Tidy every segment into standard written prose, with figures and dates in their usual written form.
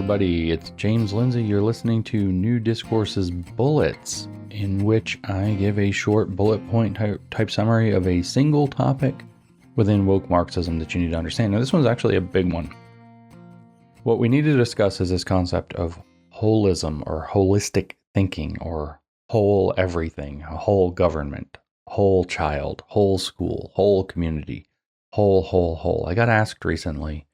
everybody. It's James Lindsay. You're listening to New Discourses Bullets, in which I give a short bullet point type summary of a single topic within woke Marxism that you need to understand. Now, this one's actually a big one. What we need to discuss is this concept of holism, or holistic thinking, or whole everything, whole government, whole child, whole school, whole community, whole. I got asked recently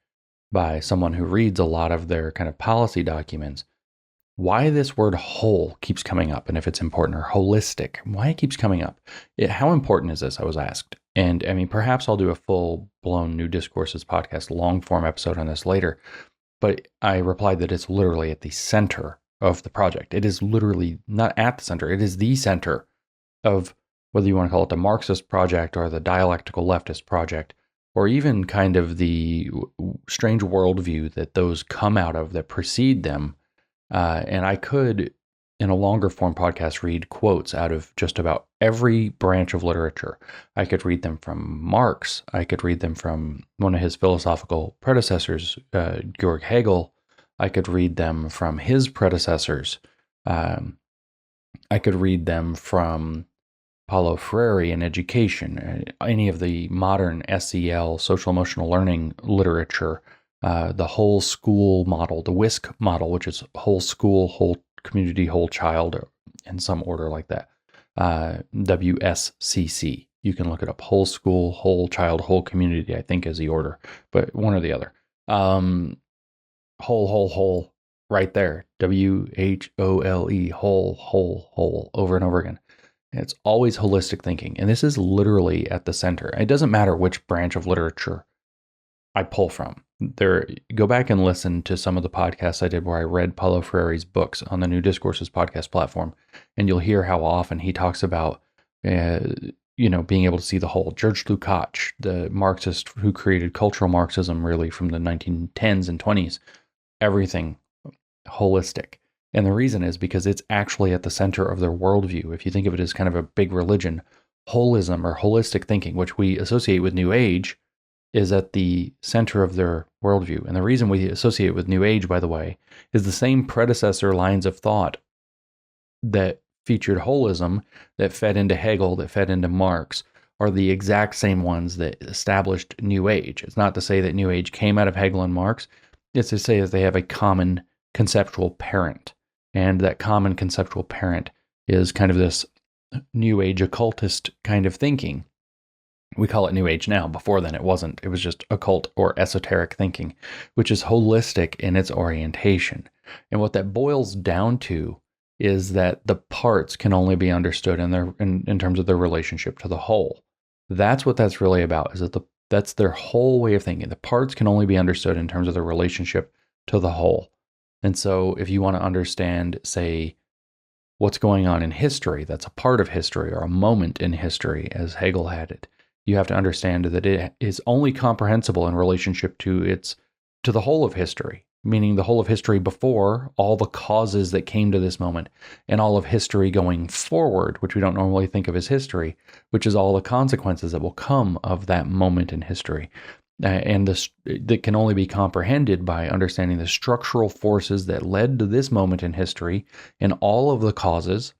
by someone who reads a lot of their kind of policy documents why this word whole keeps coming up, and if it's important, or holistic, why it keeps coming up. How important is this, I was asked. And I mean, perhaps I'll do a full-blown New Discourses podcast, long-form episode on this later, but I replied that it's literally at the center of the project. It is literally not at the center, it is the center of whether you want to call it the Marxist project or the dialectical leftist project, or even kind of the strange worldview that those come out of that precede them. And I could, in a longer form podcast, read quotes out of just about every branch of literature. I could read them from Marx. I could read them from one of his philosophical predecessors, Georg Hegel. I could read them from his predecessors. I could read them from Paulo Freire in education, any of the modern SEL, social emotional learning literature, the whole school model, the WISC model, which is whole school, whole community, whole child, in some order like that. WSCC. You can look it up. Whole school, whole child, whole community, I think is the order, but one or the other. Whole, right there. WHOLE, whole, over and over again. It's always holistic thinking, and this is literally at the center. It doesn't matter which branch of literature I pull from. Go back and listen to some of the podcasts I did where I read Paulo Freire's books on the New Discourses podcast platform, and you'll hear how often he talks about, being able to see the whole. George Lukács, the Marxist who created cultural Marxism really from the 1910s and 20s, everything holistic. And the reason is because it's actually at the center of their worldview. If you think of it as kind of a big religion, holism or holistic thinking, which we associate with New Age, is at the center of their worldview. And the reason we associate with New Age, by the way, is the same predecessor lines of thought that featured holism, that fed into Hegel, that fed into Marx, are the exact same ones that established New Age. It's not to say that New Age came out of Hegel and Marx. It's to say that they have a common conceptual parent. And that common conceptual parent is kind of this New Age occultist kind of thinking. We call it New Age now. Before then, it wasn't. It was just occult or esoteric thinking, which is holistic in its orientation. And what that boils down to is that the parts can only be understood in terms of their relationship to the whole. That's what that's really about, is that that's their whole way of thinking. The parts can only be understood in terms of their relationship to the whole. And so if you want to understand, say, what's going on in history, that's a part of history or a moment in history, as Hegel had it, you have to understand that it is only comprehensible in relationship to the whole of history, meaning the whole of history before, all the causes that came to this moment, and all of history going forward, which we don't normally think of as history, which is all the consequences that will come of that moment in history. And that can only be comprehended by understanding the structural forces that led to this moment in history and all of the causes,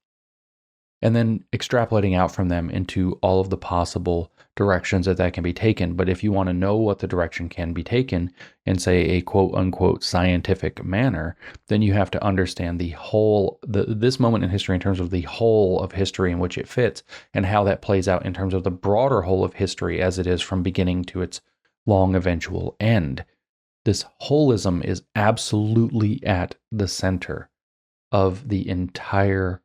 and then extrapolating out from them into all of the possible directions that can be taken. But if you want to know what the direction can be taken in, say, a quote-unquote scientific manner, then you have to understand the whole, this moment in history in terms of the whole of history in which it fits, and how that plays out in terms of the broader whole of history as it is from beginning to its long eventual end. This holism is absolutely at the center of the entire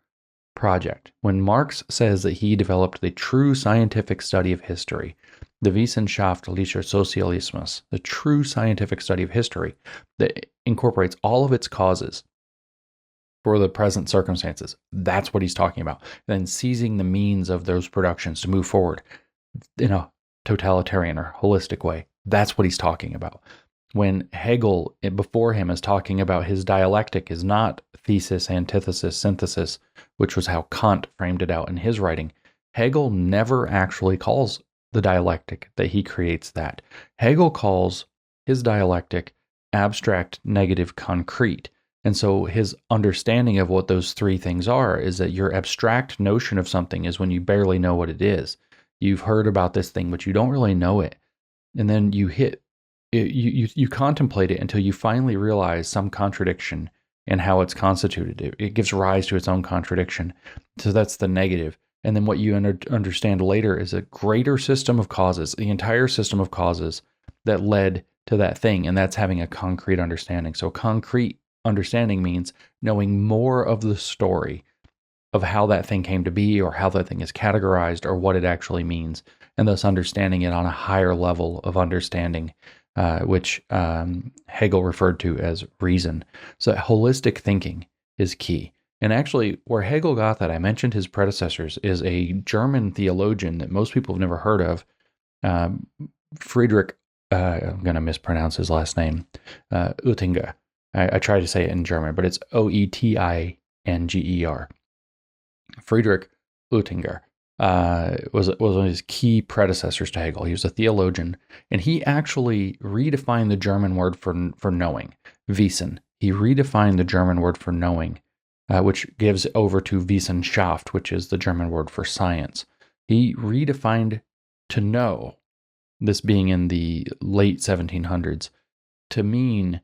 project. When Marx says that he developed the true scientific study of history, the wissenschaftlicher Sozialismus, the true scientific study of history that incorporates all of its causes for the present circumstances, that's what he's talking about. Then seizing the means of those productions to move forward in a totalitarian or holistic way. That's what he's talking about. When Hegel, before him, is talking about his dialectic is not thesis, antithesis, synthesis, which was how Kant framed it out in his writing, Hegel never actually calls the dialectic that he creates that. Hegel calls his dialectic abstract, negative, concrete. And so his understanding of what those three things are is that your abstract notion of something is when you barely know what it is. You've heard about this thing, but you don't really know it. And then you contemplate it until you finally realize some contradiction in how it's constituted. It gives rise to its own contradiction. So that's the negative. And then what you understand later is a greater system of causes, the entire system of causes that led to that thing. And that's having a concrete understanding. So concrete understanding means knowing more of the story of how that thing came to be, or how that thing is categorized, or what it actually means, and thus understanding it on a higher level of understanding, which Hegel referred to as reason. So holistic thinking is key. And actually, where Hegel got that, I mentioned his predecessors, is a German theologian that most people have never heard of, Friedrich, I'm going to mispronounce his last name, Oettinger. I try to say it in German, but it's Oettinger. Friedrich Oettinger was one of his key predecessors to Hegel. He was a theologian, and he actually redefined the German word for knowing, Wissen. He redefined the German word for knowing, which gives over to Wissenschaft, which is the German word for science. He redefined to know, this being in the late 1700s, to mean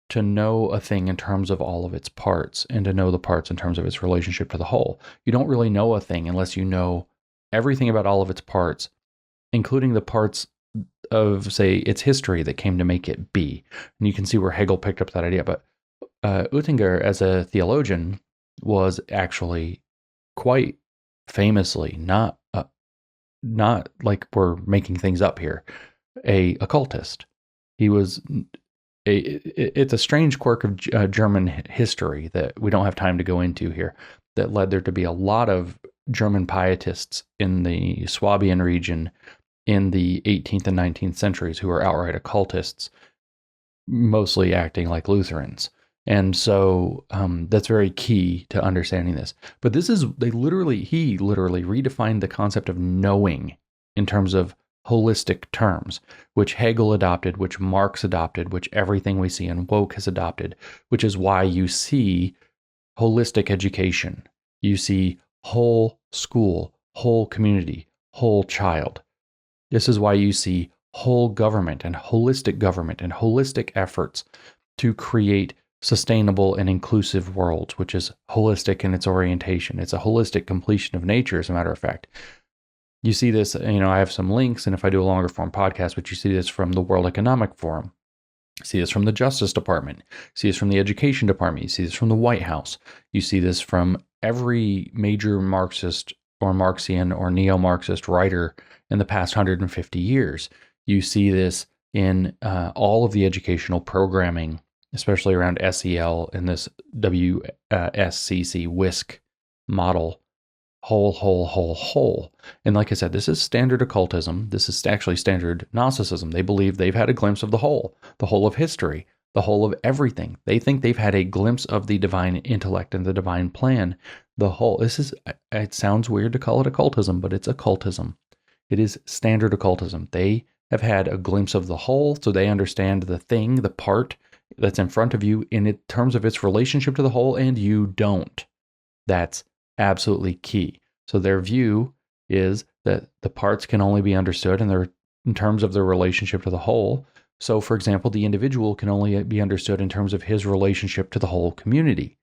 to know a thing in terms of all of its parts, and to know the parts in terms of its relationship to the whole. You don't really know a thing unless you know everything about all of its parts, including the parts of, say, its history that came to make it be. And you can see where Hegel picked up that idea. But Oettinger, as a theologian, was actually quite famously, not like we're making things up here, a occultist. He was it's a strange quirk of German history that we don't have time to go into here, that led there to be a lot of German pietists in the Swabian region in the 18th and 19th centuries who were outright occultists, mostly acting like Lutherans. And so that's very key to understanding this. But he literally redefined the concept of knowing in terms of holistic terms, which Hegel adopted, which Marx adopted, which everything we see in woke has adopted, which is why you see holistic education. You see whole school, whole community, whole child. This is why you see whole government and holistic efforts to create sustainable and inclusive worlds, which is holistic in its orientation. It's a holistic completion of nature, as a matter of fact. You see this, I have some links, and if I do a longer form podcast, but you see this from the World Economic Forum. You see this from the Justice Department. You see this from the Education Department. You see this from the White House. You see this from every major Marxist or Marxian or neo-Marxist writer in the past 150 years. You see this in all of the educational programming, especially around SEL and this WSCC WISC model. Whole. And like I said, this is standard occultism. This is actually standard Gnosticism. They believe they've had a glimpse of the whole of history, the whole of everything. They think they've had a glimpse of the divine intellect and the divine plan. It sounds weird to call it occultism, but it's occultism. It is standard occultism. They have had a glimpse of the whole, so they understand the thing, the part that's in front of you in terms of its relationship to the whole, and you don't. That's absolutely key. So their view is that the parts can only be understood in terms of their relationship to the whole. So, for example, the individual can only be understood in terms of his relationship to the whole community.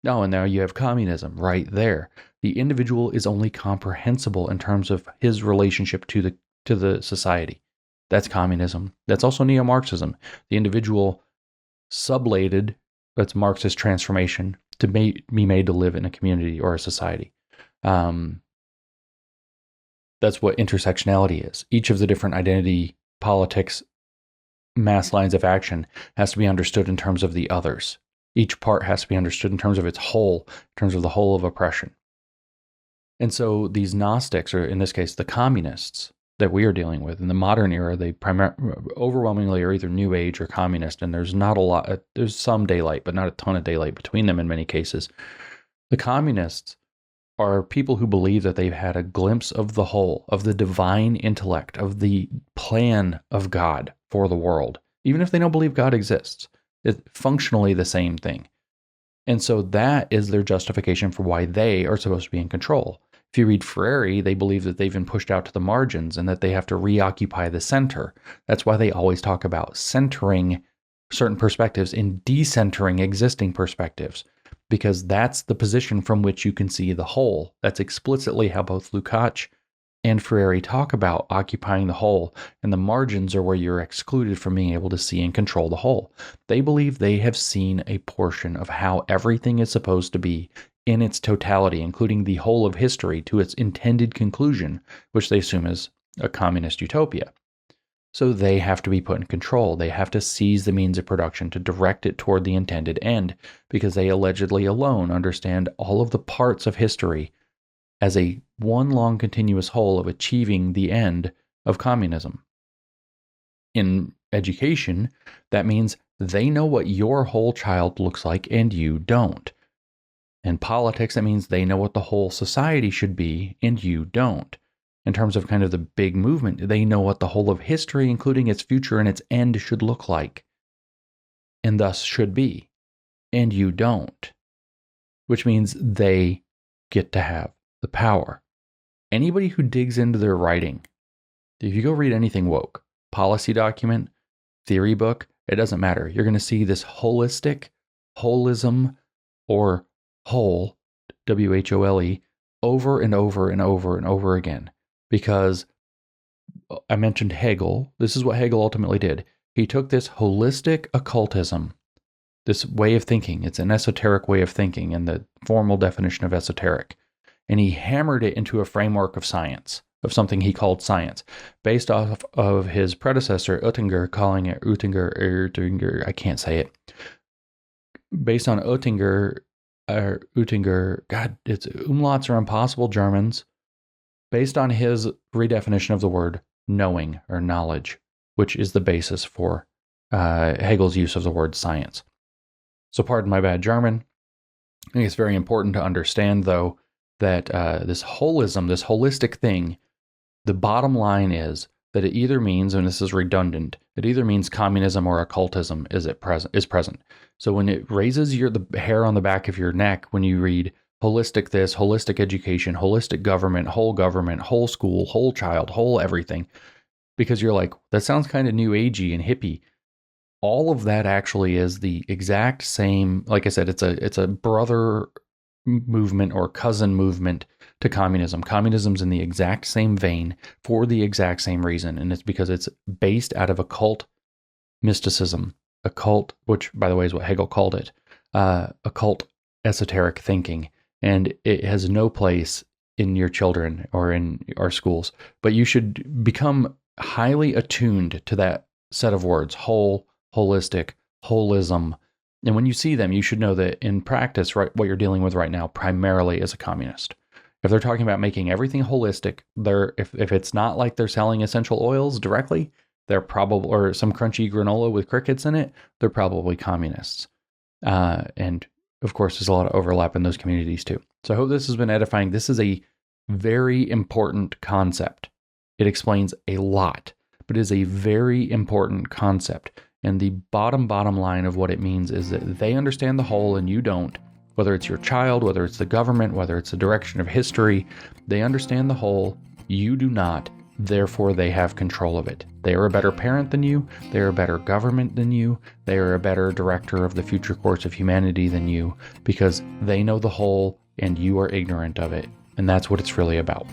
And now you have communism right there. The individual is only comprehensible in terms of his relationship to the society. That's communism. That's also neo-Marxism. The individual sublated, that's Marxist transformation, to be made to live in a community or a society. That's what intersectionality is. Each of the different identity politics mass lines of action has to be understood in terms of the others. Each part has to be understood in terms of its whole, in terms of the whole of oppression. And so these Gnostics, or in this case, the communists that we are dealing with in the modern era, they overwhelmingly are either New Age or communist, and there's not a lot, there's some daylight, but not a ton of daylight between them in many cases. The communists are people who believe that they've had a glimpse of the whole, of the divine intellect, of the plan of God for the world, even if they don't believe God exists. It's functionally the same thing. And so that is their justification for why they are supposed to be in control. If you read Freire, they believe that they've been pushed out to the margins and that they have to reoccupy the center. That's why they always talk about centering certain perspectives and decentering existing perspectives, because that's the position from which you can see the whole. That's explicitly how both Lukács and Freire talk about occupying the whole, and the margins are where you're excluded from being able to see and control the whole. They believe they have seen a portion of how everything is supposed to be in its totality, including the whole of history, to its intended conclusion, which they assume is a communist utopia. So they have to be put in control. They have to seize the means of production to direct it toward the intended end, because they allegedly alone understand all of the parts of history as a one long continuous whole of achieving the end of communism. In education, that means they know what your whole child looks like and you don't. In politics, that means they know what the whole society should be and you don't. In terms of kind of the big movement, they know what the whole of history, including its future and its end, should look like, and thus should be, and you don't. Which means they get to have the power. Anybody who digs into their writing, if you go read anything woke, policy document, theory book, it doesn't matter. You're going to see this holism, or whole, W-H-O-L-E, over and over and over and over again. Because I mentioned Hegel. This is what Hegel ultimately did. He took this holistic occultism, this way of thinking. It's an esoteric way of thinking in the formal definition of esoteric. And he hammered it into a framework of science, of something he called science, based off of his predecessor, Oettinger, calling it Oettinger, I can't say it. Based on Oettinger, God, it's umlauts are impossible, Germans. Based on his redefinition of the word knowing or knowledge, which is the basis for Hegel's use of the word science. So pardon my bad German. I think it's very important to understand, though, that this holism, this holistic thing, the bottom line is that it either means, and this is redundant, it either means communism or occultism is present. So when it raises the hair on the back of your neck when you read holistic this, holistic education, holistic government, whole school, whole child, whole everything, because you're like, that sounds kind of new agey and hippie. All of that actually is the exact same, like I said, it's a brother movement or cousin movement to communism. Communism's in the exact same vein for the exact same reason, and it's because it's based out of occult mysticism, occult, which by the way is what Hegel called it, occult esoteric thinking. And it has no place in your children or in our schools. But you should become highly attuned to that set of words, whole, holistic, holism. And when you see them, you should know that in practice, right, what you're dealing with right now primarily is a communist. If they're talking about making everything holistic, if it's not like they're selling essential oils directly, they're probably, or some crunchy granola with crickets in it, they're probably communists. And of course, there's a lot of overlap in those communities too. So I hope this has been edifying. This is a very important concept. It explains a lot, but it is a very important concept. And the bottom line of what it means is that they understand the whole and you don't. Whether it's your child, whether it's the government, whether it's the direction of history, they understand the whole, you do not. Therefore, they have control of it. They are a better parent than you. They are a better government than you. They are a better director of the future course of humanity than you, because they know the whole and you are ignorant of it. And that's what it's really about.